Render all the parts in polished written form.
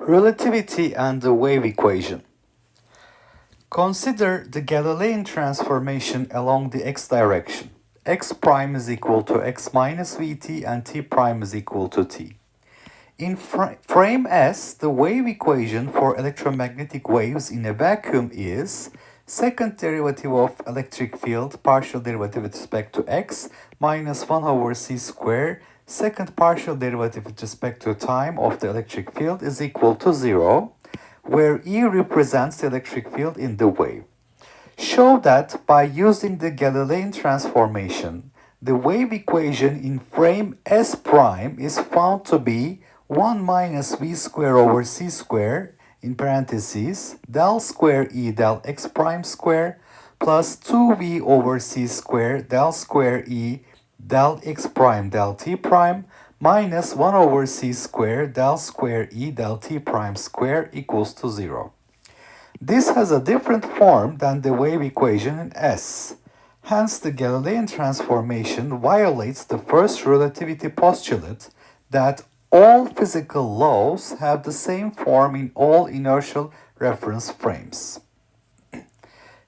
Relativity and the wave equation. Consider the Galilean transformation along the x direction. X prime is equal to x minus vt and t prime is equal to t. In frame S, the wave equation for electromagnetic waves in a vacuum is second derivative of electric field, partial derivative with respect to x, minus 1 over c square, second partial derivative with respect to time of the electric field is equal to 0, where E represents the electric field in the wave. Show that by using the Galilean transformation, the wave equation in frame S prime is found to be 1 minus v square over c square in parentheses del square E del x prime square plus 2v over c square del square E del x prime del t prime minus 1 over c square del square E del t prime square equals to 0. This has a different form than the wave equation in S. Hence, the Galilean transformation violates the first relativity postulate that all physical laws have the same form in all inertial reference frames.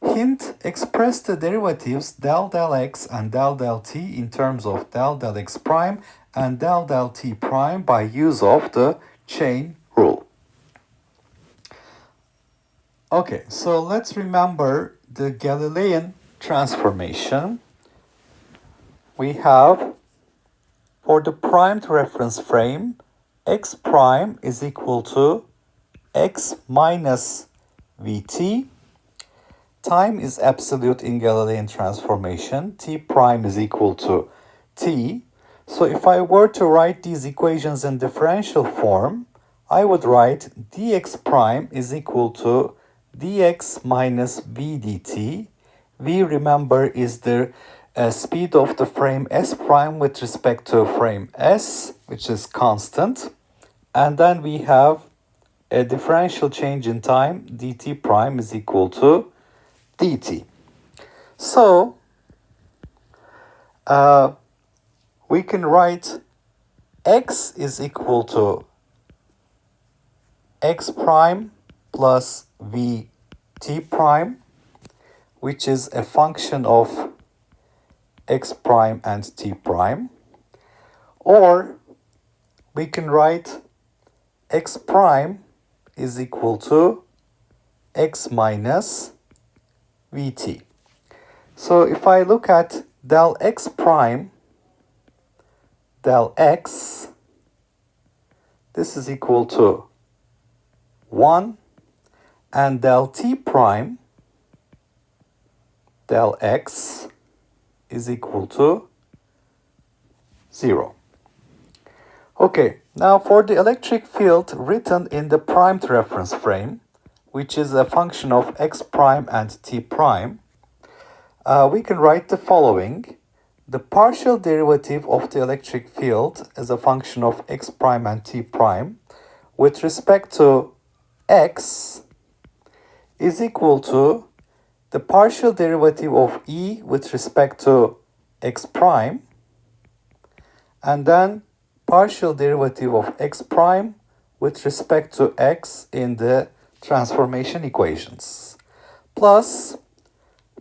Hint, express the derivatives del x and del t in terms of del x prime and del t prime by use of the chain rule. Okay, so let's remember the Galilean transformation. We have, for the primed reference frame, x prime is equal to x minus vt. Time is absolute in Galilean transformation. T prime is equal to t. So if I were to write these equations in differential form, I would write dx prime is equal to dx minus v dt. V, remember, is the speed of the frame S prime with respect to frame S, which is constant. And then we have a differential change in time, dt prime is equal to dt. So, we can write x is equal to x prime plus v t prime, which is a function of x prime and t prime. Or we can write x prime is equal to x minus vt. So if I look at del x prime, del x, this is equal to 1, and del t prime, del x, is equal to 0. Okay, now for the electric field written in the primed reference frame, which is a function of x prime and t prime, we can write the following. The partial derivative of the electric field as a function of x prime and t prime with respect to x is equal to the partial derivative of E with respect to x prime, and then partial derivative of x prime with respect to x in the transformation equations, plus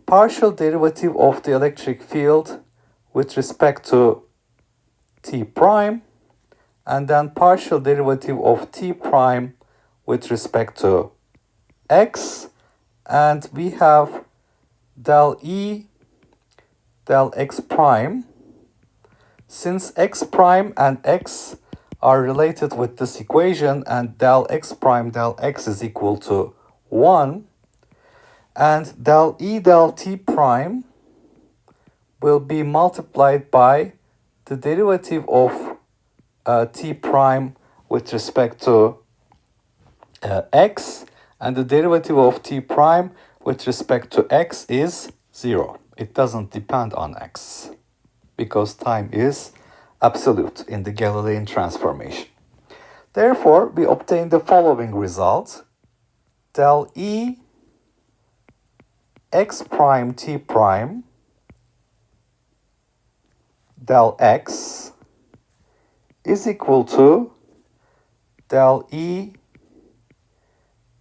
partial derivative of the electric field with respect to t prime, and then partial derivative of t prime with respect to x, and we have del E del x prime. Since x prime and x are related with this equation and del x prime del x is equal to 1, and del E del t prime will be multiplied by the derivative of t prime with respect to x, and the derivative of t prime with respect to x is 0. It doesn't depend on x because time is absolute in the Galilean transformation. Therefore, we obtain the following result. Del E x prime t prime del x is equal to del E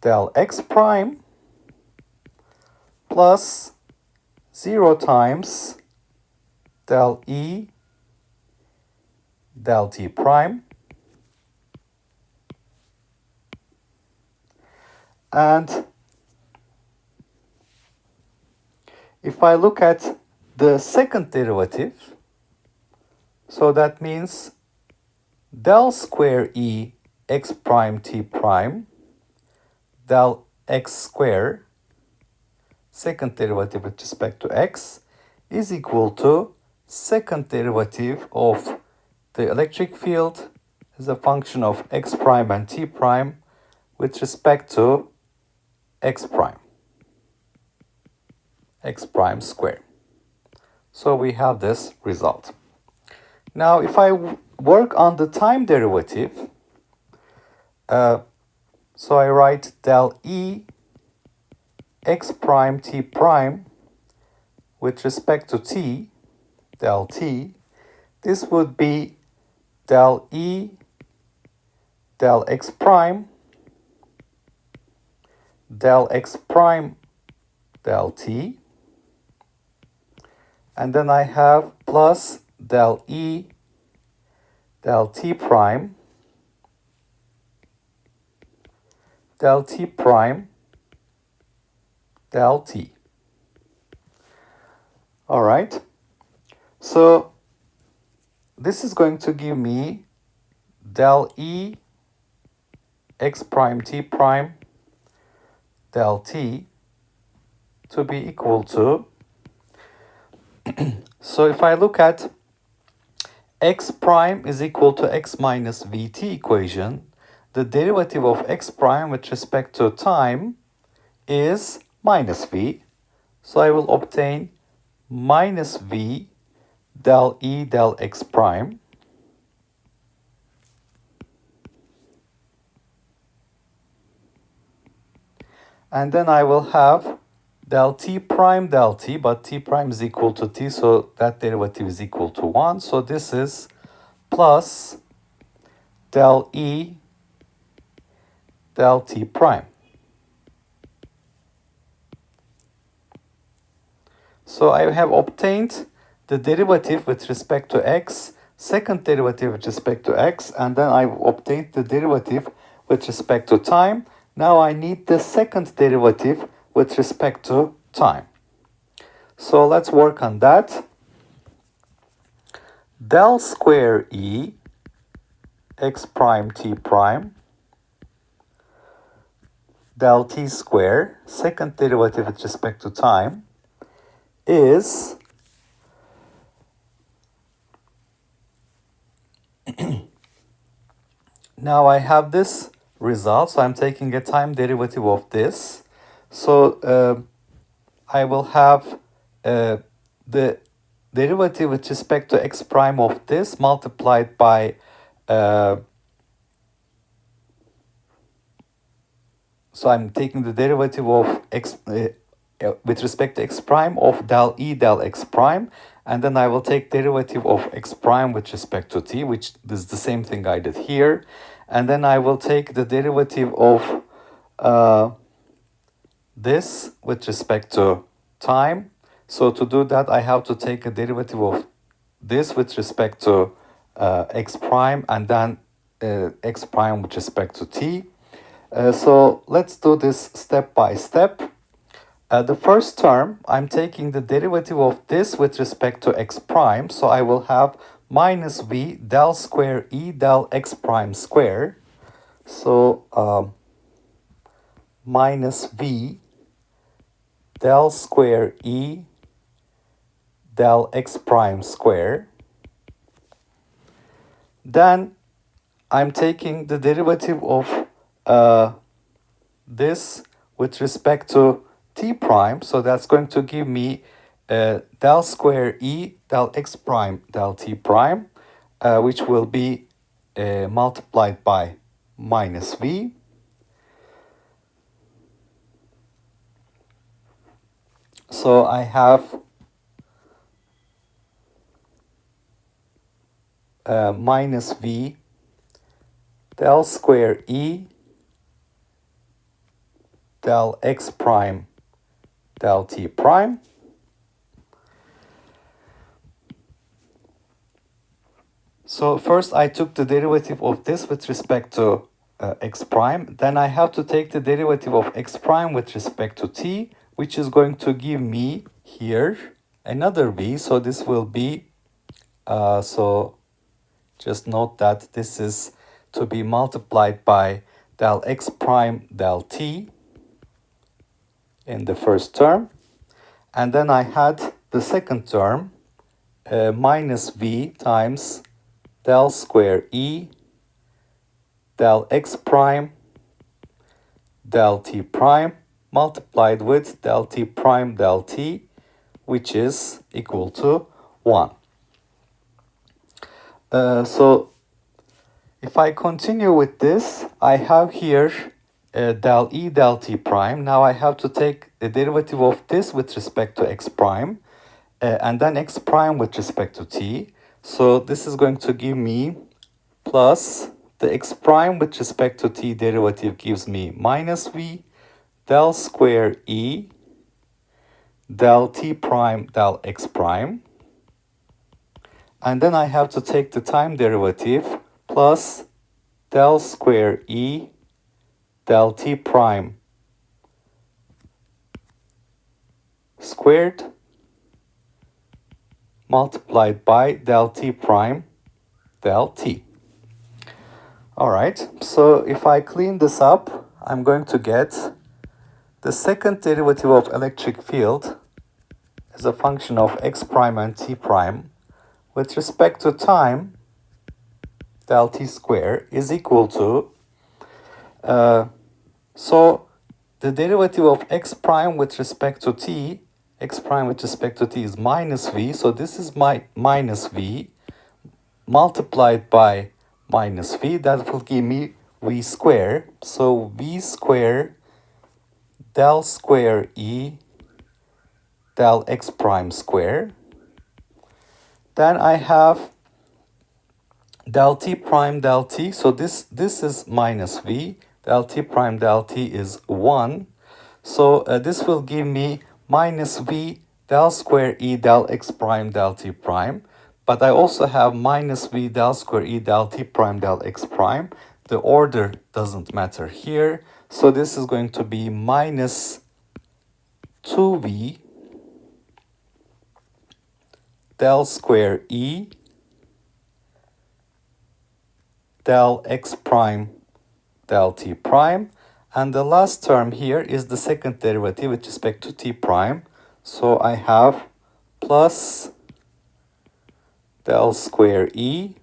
del x prime plus 0 times del e del t prime. And if I look at the second derivative, so that means del square e x prime t prime del x square, second derivative with respect to x, is equal to second derivative of the electric field as a function of x prime and t prime with respect to x prime square. So we have this result. Now if I work on the time derivative, so I write del e x prime t prime with respect to t, del t, this would be del e del x prime del x prime del t, and then I have plus del e del t prime del t prime del t. All right, so this is going to give me del e x prime t prime del t to be equal to, so if I look at x prime is equal to x minus vt equation, the derivative of x prime with respect to time is minus v. So I will obtain minus v del e del x prime. And then I will have del t prime del t, but t prime is equal to t, so that derivative is equal to 1. So this is plus del e del t prime. So I have obtained the derivative with respect to x, second derivative with respect to x, and then I've obtained the derivative with respect to time. Now I need the second derivative with respect to time. So let's work on that. Del square e x prime t prime del t square, second derivative with respect to time, is now I have this result, so I'm taking a time derivative of this. So I will have the derivative with respect to x prime of this multiplied by so I'm taking the derivative of x with respect to x prime of del e del x prime, and then I will take derivative of x prime with respect to t, which is the same thing I did here, and then I will take the derivative of this with respect to time. So to do that, I have to take a derivative of this with respect to x prime, and then x prime with respect to t. So let's do this step by step. The first term, I'm taking the derivative of this with respect to x prime. So I will have minus v del square e del x prime square. So minus v del square e del x prime square. Then I'm taking the derivative of this with respect to t prime, so that's going to give me del square e del x prime del t prime, which will be multiplied by minus v. So I have minus v del square e del x prime del t prime. So first I took the derivative of this with respect to x prime. Then I have to take the derivative of x prime with respect to t, which is going to give me here another v. So this will be, so just note that this is to be multiplied by del x prime del t in the first term. And then I had the second term, minus v times del square e del x prime del t prime multiplied with del t prime del t, which is equal to 1. So if I continue with this, I have here del e del t prime. Now I have to take the derivative of this with respect to x prime, and then x prime with respect to t. So this is going to give me plus the x prime with respect to t derivative gives me minus v del square e del t prime del x prime. And then I have to take the time derivative plus del square e del t prime squared multiplied by del t prime del t. All right, so if I clean this up, I'm going to get the second derivative of electric field as a function of x prime and t prime with respect to time del t square is equal to, so the derivative of x prime with respect to t, x prime with respect to t is minus v, so this is my minus v multiplied by minus v, that will give me v square. So v square del square e del x prime square. Then I have del t prime del t, so this is minus v, del t prime del t is 1. So this will give me minus v del square e del x prime del t prime. But I also have minus v del square e del t prime del x prime. The order doesn't matter here. So this is going to be minus 2v del square e del x prime del t prime. And the last term here is the second derivative with respect to t prime. So I have plus del square e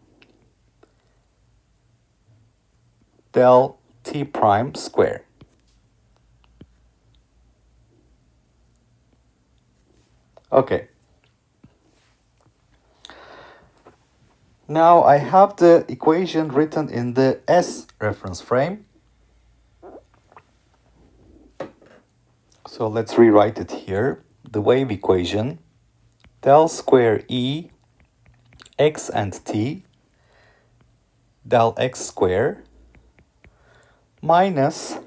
del t prime square. Okay. Now I have the equation written in the S reference frame. So let's rewrite it here. The wave equation, del square E x and t del x square minus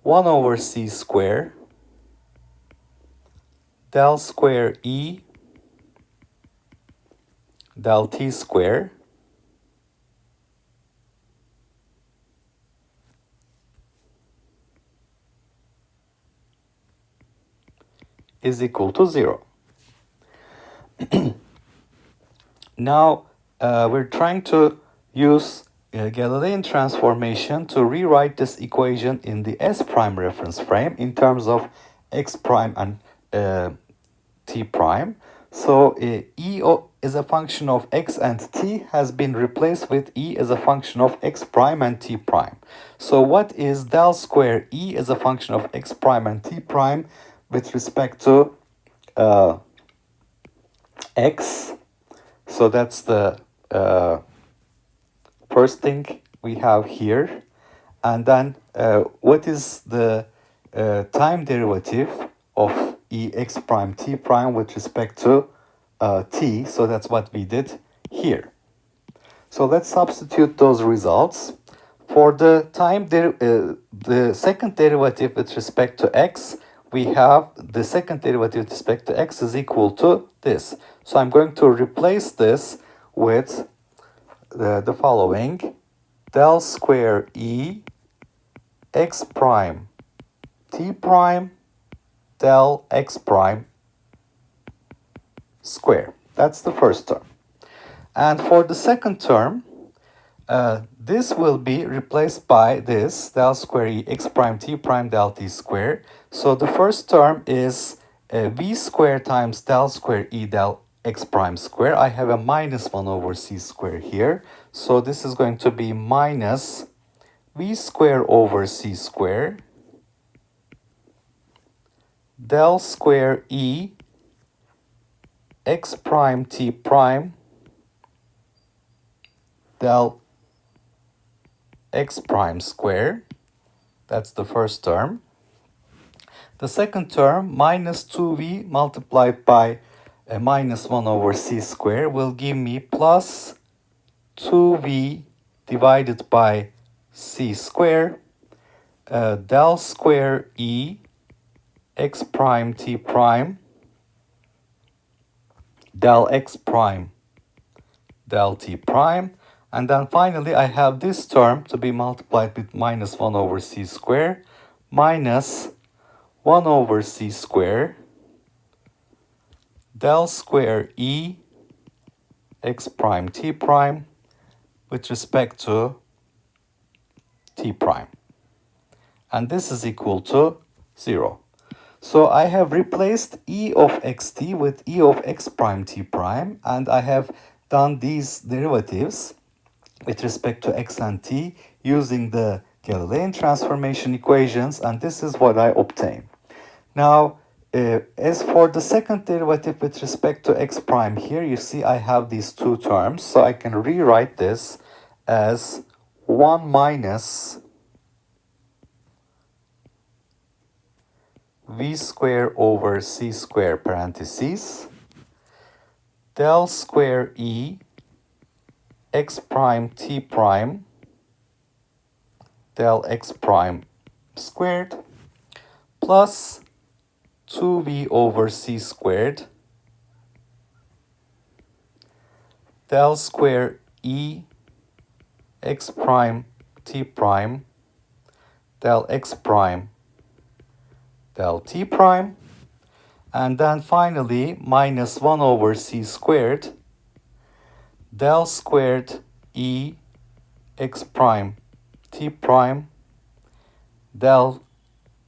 1 over c square del square E del t square is equal to 0. Now we're trying to use Galilean transformation to rewrite this equation in the S prime reference frame in terms of x prime and t prime. So E as a function of x and t has been replaced with E as a function of x prime and t prime. So what is del square E as a function of x prime and t prime with respect to x? So that's the first thing we have here. And then what is the time derivative of ex prime t prime with respect to t? So that's what we did here. So let's substitute those results. For the the second derivative with respect to x, we have the second derivative with respect to x is equal to this. So I'm going to replace this with the following: del square e x prime t prime del x prime square. That's the first term. And for the second term, this will be replaced by this del square e x prime t prime del t square. So the first term is v square times del square e del x prime square. I have a minus 1 over c square here. So this is going to be minus v square over c square del square e x prime t prime del x prime square. That's the first term. The second term, minus 2v multiplied by a minus 1 over c square, will give me plus 2v divided by c square del square e x prime t prime del x prime del t prime. And then finally, I have this term to be multiplied with minus 1 over c square minus 1 over c square del square e x prime t prime with respect to t prime. And this is equal to 0. So I have replaced e of xt with e of x prime t prime, and I have done these derivatives with respect to x and t using the Galilean transformation equations, and this is what I obtain. Now, as for the second derivative with respect to x prime here, you see I have these two terms, so I can rewrite this as 1 minus v square over c square parentheses del square e x prime t prime del x prime squared plus 2v over c squared del square e x prime t prime del x prime del t prime, and then finally minus 1 over c squared del squared e x prime t prime del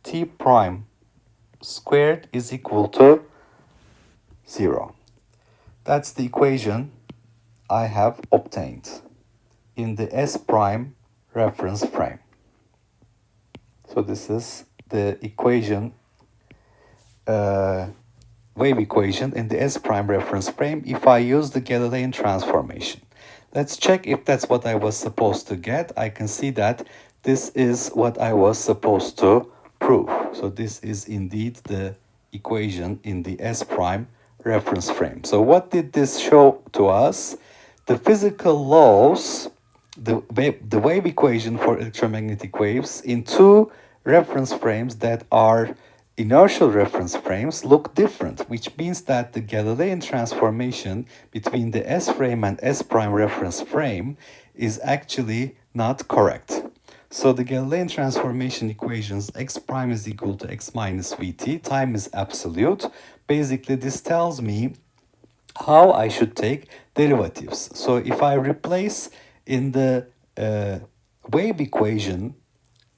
t prime squared is equal to 0. That's the equation I have obtained in the S prime reference frame. So this is the equation, wave equation in the S prime reference frame if I use the Galilean transformation. Let's check if that's what I was supposed to get. I can see that this is what I was supposed to prove. So this is indeed the equation in the S prime reference frame. So what did this show to us? The physical laws, the wave equation for electromagnetic waves in two reference frames that are inertial reference frames look different, which means that the Galilean transformation between the S frame and S prime reference frame is actually not correct. So the Galilean transformation equations x prime is equal to x minus vt, time is absolute. Basically, this tells me how I should take derivatives. So if I replace in the wave equation,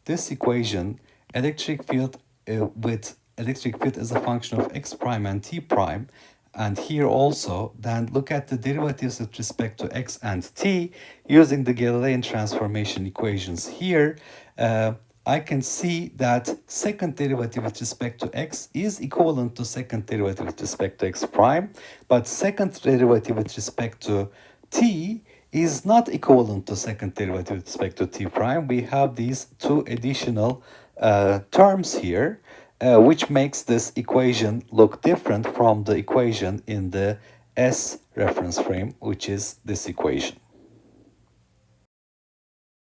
this equation, electric field with electric field as a function of x prime and t prime, and here also, then look at the derivatives with respect to x and t using the Galilean transformation equations here. I can see that second derivative with respect to x is equivalent to second derivative with respect to x prime, but second derivative with respect to t is not equivalent to second derivative with respect to t prime. We have these two additional terms here, which makes this equation look different from the equation in the S reference frame, which is this equation.